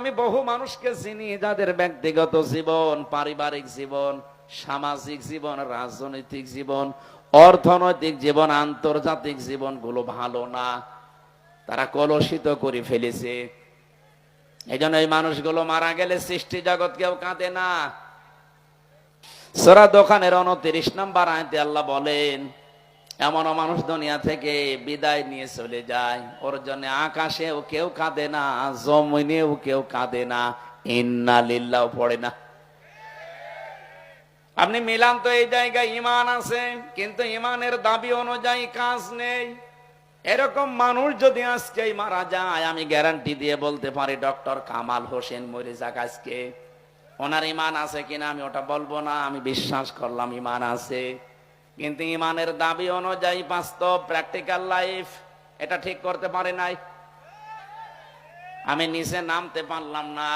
আমি বহু মানুষকে চিনি যাদের ব্যক্তিগত জীবন, পারিবারিক জীবন, সামাজিক জীবন, রাজনৈতিক জীবন, অর্থনৈতিক জীবন, আন্তর্জাতিক জীবন গুলো ভালো না, তারা কলুষিত করে ফেলেছে। এই জন্য এই মানুষগুলো মারা গেলে সৃষ্টি জগৎ কেউ কাঁদে না। সূরা দোকানের 29 নম্বর আয়াতে আল্লাহ বলেন, এমন মানুষ দুনিয়া থেকে বিদায় নিয়ে চলে যায়, ওর জন্য আকাশেও কেউ কাঁদে না, জমিনেও কেউ কাঁদে না, ইন্না লিল্লাহ পড়ে না। আপনি মিলান তো এই জায়গায় ইমান আছে, কিন্তু ইমানের দাবি অনুযায়ী কাজ নেই। এরকম মানুষ যদি আজকে মারা যায়, আমি গ্যারান্টি দিয়ে বলতে পারি ডক্টর কামাল হোসেন মরে যাক আজকে, ওনার ইমান আছে কিনা আমি ওটা বলবো না, আমি বিশ্বাস করলাম ইমান আছে, কিন্তু ইমানের দাবি অনুযায়ী বাস্তব প্র্যাকটিক্যাল লাইফ এটা ঠিক করতে পারে নাই। আমি নিচে নামতে পারলাম না।